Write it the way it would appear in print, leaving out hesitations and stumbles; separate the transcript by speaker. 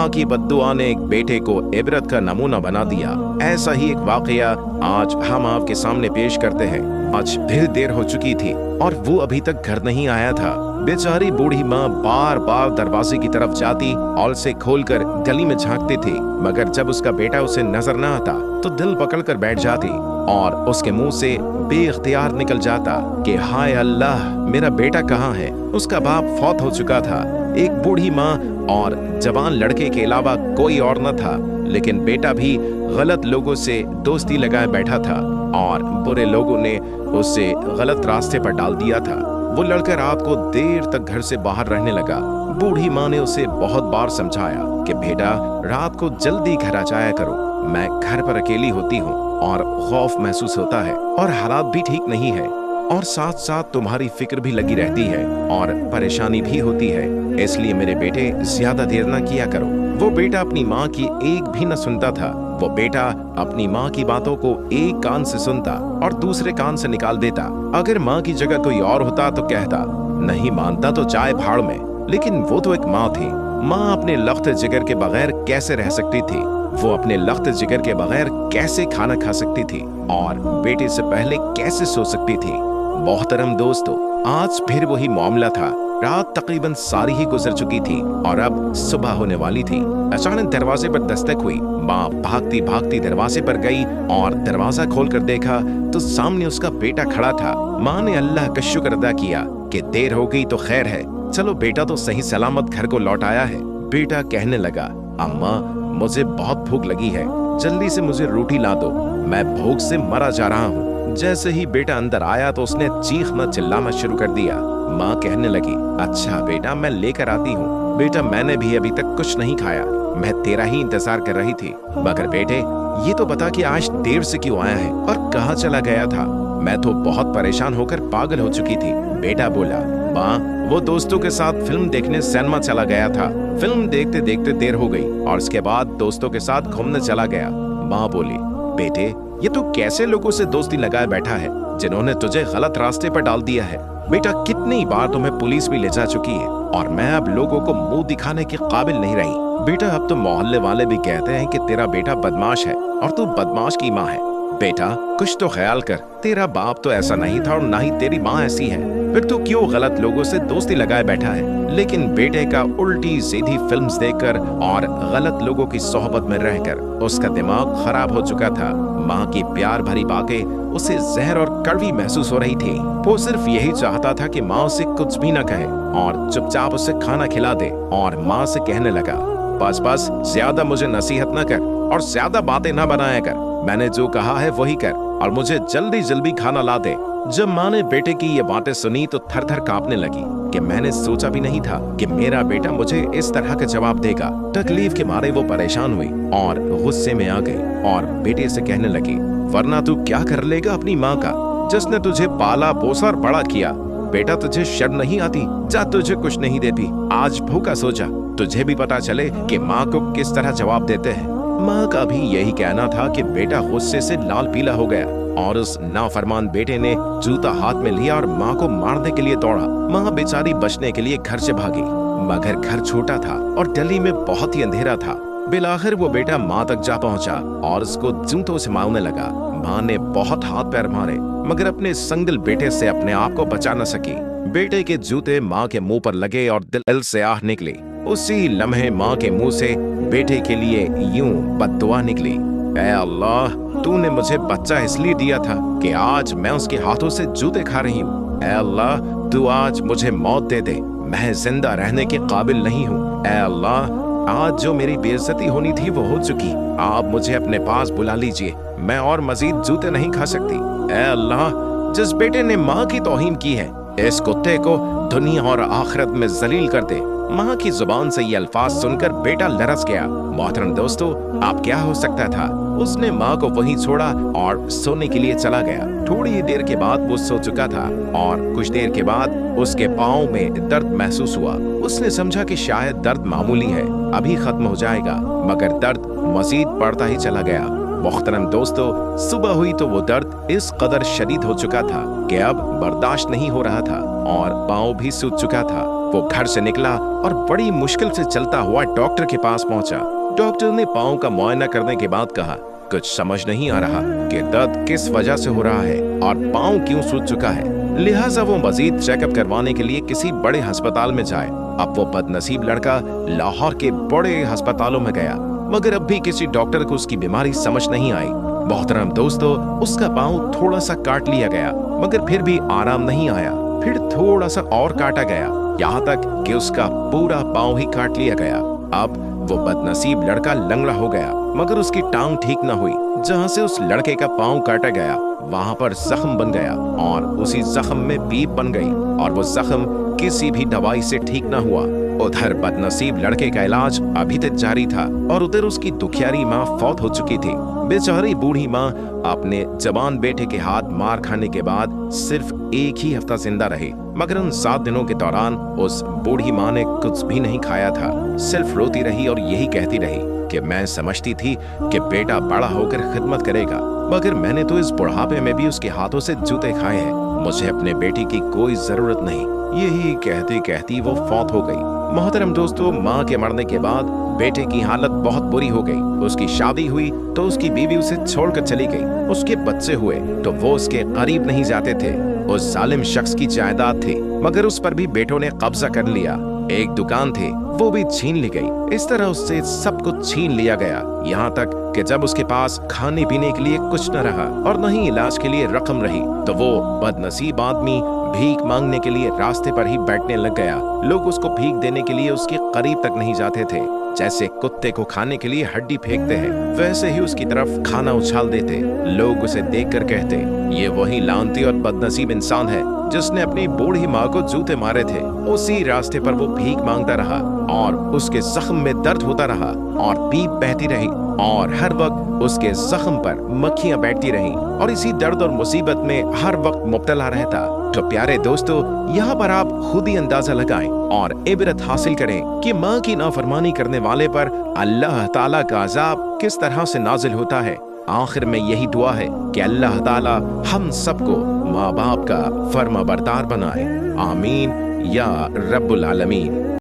Speaker 1: माँ की बद्दुआ ने एक बेटे को इबरत का नमूना बना दिया। ऐसा ही एक वाकया आज हम आपके सामने पेश करते हैं। आज फिर देर हो चुकी थी और वो अभी तक घर नहीं आया था। बेचारी बूढ़ी माँ बार बार दरवाजे की तरफ जाती और उसे खोलकर गली में झांकती थी, मगर जब उसका बेटा उसे नजर न आता तो दिल पकड़कर बैठ जाती और उसके मुंह से बेइख्तियार निकल जाता कि हाय अल्लाह, मेरा बेटा कहाँ है। उसका बाप फौत हो चुका था। एक बूढ़ी माँ और जवान लड़के के अलावा कोई और न था, लेकिन बेटा भी गलत लोगों से दोस्ती लगाए बैठा था और बुरे लोगों ने उसे गलत रास्ते पर डाल दिया था। वो लड़का रात को देर तक घर से बाहर रहने लगा। बूढ़ी माँ ने उसे बहुत बार समझाया कि बेटा, रात को जल्दी घर आ जाया करो। मैं घर पर अकेली होती हूँ और खौफ महसूस होता है और हालात भी ठीक नहीं है, और साथ साथ तुम्हारी फिक्र भी लगी रहती है और परेशानी भी होती है, इसलिए मेरे बेटे ज्यादा देर न किया करो। वो बेटा अपनी माँ की एक भी न सुनता था। वो बेटा अपनी माँ की बातों को एक कान से सुनता और दूसरे कान से निकाल देता। अगर माँ की जगह कोई और होता तो कहता, नहीं मानता तो चाय भाड़ में, लेकिन वो तो एक माँ थी। माँ अपने लख्त जिगर के बगैर कैसे रह सकती थी? वो अपने लख्त जिगर के बगैर कैसे खाना खा सकती थी और बेटे से पहले कैसे सो सकती थी? मोहतरम दोस्तों, आज फिर वही मामला था। रात तकरीबन सारी ही गुजर चुकी थी और अब सुबह होने वाली थी। अचानक दरवाजे पर दस्तक हुई। माँ भागती भागती दरवाजे पर गई और दरवाजा खोलकर देखा तो सामने उसका बेटा खड़ा था। माँ ने अल्लाह का शुक्र अदा किया कि देर हो गई तो खैर है, चलो बेटा तो सही सलामत घर को लौट आया है। बेटा कहने लगा, अम्मा मुझे बहुत भूख लगी है, जल्दी से मुझे रोटी ला दो, मैं भूख से मरा जा रहा हूँ। जैसे ही बेटा अंदर आया तो उसने चीखना चिल्लाना शुरू कर दिया। माँ कहने लगी, अच्छा बेटा मैं लेकर आती हूँ। बेटा मैंने भी अभी तक कुछ नहीं खाया, मैं तेरा ही इंतजार कर रही थी। मगर बेटे ये तो बता कि आज देर से क्यों आया है और कहाँ चला गया था? मैं तो बहुत परेशान होकर पागल हो चुकी थी। बेटा बोला, माँ वो दोस्तों के साथ फिल्म देखने सिनेमा चला गया था। फिल्म देखते देखते देर हो गई और उसके बाद दोस्तों के साथ घूमने चला गया। माँ बोली, बेटे ये तू कैसे लोगों से दोस्ती लगाए बैठा है जिन्होंने तुझे गलत रास्ते पर डाल दिया है? बेटा कितनी बार तुम्हें पुलिस भी ले जा चुकी है और मैं अब लोगों को मुंह दिखाने के काबिल नहीं रही। बेटा अब तो मोहल्ले वाले भी कहते हैं कि तेरा बेटा बदमाश है और तू बदमाश की माँ है। बेटा कुछ तो ख्याल कर, तेरा बाप तो ऐसा नहीं था और ना ही तेरी माँ ऐसी है, फिर तू क्यों गलत लोगों से दोस्ती लगाए बैठा है? लेकिन बेटे का उल्टी सीधी फिल्म्स देखकर और गलत लोगों की सोहबत में रहकर उसका दिमाग खराब हो चुका था। माँ की प्यार भरी बातें उसे जहर और कड़वी महसूस हो रही थी। वो सिर्फ यही चाहता था कि माँ उसे कुछ भी न कहे और चुपचाप उसे खाना खिला दे। और माँ से कहने लगा, बस बस ज्यादा मुझे नसीहत न कर और ज्यादा बातें न बनाया कर, मैंने जो कहा है वही कर और मुझे जल्दी जल्दी खाना ला दे। जब माँ ने बेटे की ये बातें सुनी तो थर थर कांपने लगी कि मैंने सोचा भी नहीं था कि मेरा बेटा मुझे इस तरह का जवाब देगा। तकलीफ के मारे वो परेशान हुई और गुस्से में आ गई और बेटे से कहने लगी, वरना तू क्या कर लेगा अपनी माँ का, जिसने तुझे पाला पोसा और बड़ा किया? बेटा तुझे शर्म नहीं आती? जा तुझे कुछ नहीं देती, आज भूखा सो जा, तुझे भी पता चले कि माँ को किस तरह जवाब देते हैं। माँ का भी यही कहना था कि बेटा गुस्से से लाल पीला हो गया और उस नाफरमान बेटे ने जूता हाथ में लिया और माँ को मारने के लिए दौड़ा। माँ बेचारी बचने के लिए घर से भागी, मगर घर छोटा था और गली में बहुत ही अंधेरा था। बिलाखिर वो बेटा माँ तक जा पहुंचा और उसको जूतों से मारने लगा। माँ ने बहुत हाथ पैर मारे मगर अपने संगल बेटे से अपने आप को बचा न सकी। बेटे के जूते माँ के मुंह पर लगे और दिल से आह निकली। उसी लम्हे माँ के मुंह से बेटे के लिए यूं बद्दुआ निकली, ऐ अल्लाह तूने मुझे बच्चा इसलिए दिया था कि आज मैं उसके हाथों से जूते खा रही हूँ। ऐ अल्लाह तू आज मुझे मौत दे दे, मैं जिंदा रहने के काबिल नहीं हूँ। ऐ अल्लाह आज जो मेरी बेइज्जती होनी थी वो हो चुकी, आप मुझे अपने पास बुला लीजिए, मैं और मजीद जूते नहीं खा सकती। ऐ अल्लाह जिस बेटे ने माँ की तौहीन की है, इस कुत्ते को दुनिया और आखिरत में जलील कर दे। माँ की जुबान से ये अल्फाज सुनकर बेटा लरस गया। मोहतरम दोस्तों, आप क्या हो सकता था? उसने माँ को वहीं छोड़ा और सोने के लिए चला गया। थोड़ी ही देर के बाद वो सो चुका था और कुछ देर के बाद उसके पाँव में दर्द महसूस हुआ। उसने समझा कि शायद दर्द मामूली है, अभी खत्म हो जाएगा, मगर दर्द मजीद बढ़ता ही चला गया। मोहतरम दोस्तों, सुबह हुई तो वो दर्द इस कदर शदीद हो चुका था कि अब बर्दाश्त नहीं हो रहा था और पाँव भी सूज चुका था। वो घर से निकला और बड़ी मुश्किल से चलता हुआ डॉक्टर के पास पहुंचा। डॉक्टर ने पाँव का मुआयना करने के बाद कहा, कुछ समझ नहीं आ रहा कि दर्द किस वजह से हो रहा है और पाँव क्यों सूज चुका है, लिहाजा वो मजीद चेकअप करवाने के लिए किसी बड़े अस्पताल में जाए। अब वो बदनसीब लड़का लाहौर के बड़े अस्पतालों में गया, मगर अब भी किसी डॉक्टर को उसकी बीमारी समझ नहीं आई। मोहतरम दोस्तों, उसका पाँव थोड़ा सा काट लिया गया, मगर फिर भी आराम नहीं आया। फिर थोड़ा सा और काटा गया, यहाँ तक कि उसका पूरा पाँव ही काट लिया गया। अब वो बदनसीब लड़का लंगड़ा हो गया, मगर उसकी टांग ठीक न हुई। जहाँ से उस लड़के का पाँव काटा गया वहाँ पर जख्म बन गया और उसी जख्म में पीप बन गई और वो जख्म किसी भी दवाई से ठीक न हुआ। उधर बदनसीब लड़के का इलाज अभी तक जारी था और उधर उसकी दुखियारी माँ फौत हो चुकी थी। बेचारी बूढ़ी माँ अपने जवान बेटे के हाथ मार खाने के बाद सिर्फ 1 ही हफ्ता जिंदा रही, मगर उन 7 दिनों के दौरान उस बूढ़ी माँ ने कुछ भी नहीं खाया था, सिर्फ रोती रही और यही कहती रही कि मैं समझती थी कि बेटा बड़ा होकर खिदमत करेगा, मगर मैंने तो इस बुढ़ापे में भी उसके हाथों से जूते खाए हैं, मुझे अपने बेटे की कोई जरूरत नहीं। यही कहते कहती वो फौत हो गई। मोहतरम दोस्तों, माँ के मरने के बाद बेटे की हालत बहुत बुरी हो गई। उसकी शादी हुई तो उसकी बीवी उसे छोड़कर चली गई। उसके बच्चे हुए तो वो उसके करीब नहीं जाते थे। उस जालिम शख्स की जायदाद थी, मगर उस पर भी बेटों ने कब्जा कर लिया। एक दुकान थी, वो भी छीन ली गई। इस तरह उससे सब कुछ छीन लिया गया, यहाँ तक कि जब उसके पास खाने पीने के लिए कुछ न रहा और न ही इलाज के लिए रकम रही, तो वो बदनसीब आदमी भीख मांगने के लिए रास्ते पर ही बैठने लग गया। लोग उसको भीख देने के लिए उसके करीब तक नहीं जाते थे। जैसे कुत्ते को खाने के लिए हड्डी फेंकते हैं, वैसे ही उसकी तरफ खाना उछाल देते। लोग उसे देखकर कहते, ये वही लानती और बदनसीब इंसान है जिसने अपनी बूढ़ी माँ को जूते मारे थे। उसी रास्ते पर वो भीख मांगता रहा और उसके जख्म में दर्द होता रहा और पीप बहती रही और हर वक्त उसके जख्म पर मक्खियां बैठती रहीं और इसी दर्द और मुसीबत में हर वक्त मुब्तला रहता। तो प्यारे दोस्तों, यहाँ पर आप खुद ही अंदाजा लगाएं और इबरत हासिल करें कि माँ की नाफरमानी करने वाले पर अल्लाह ताला का अजाब किस तरह से नाजिल होता है। आखिर में यही दुआ है कि अल्लाह ताला हम सबको माँ बाप का फर्माबरदार बनाए। आमीन या रब्बुल आलमीन।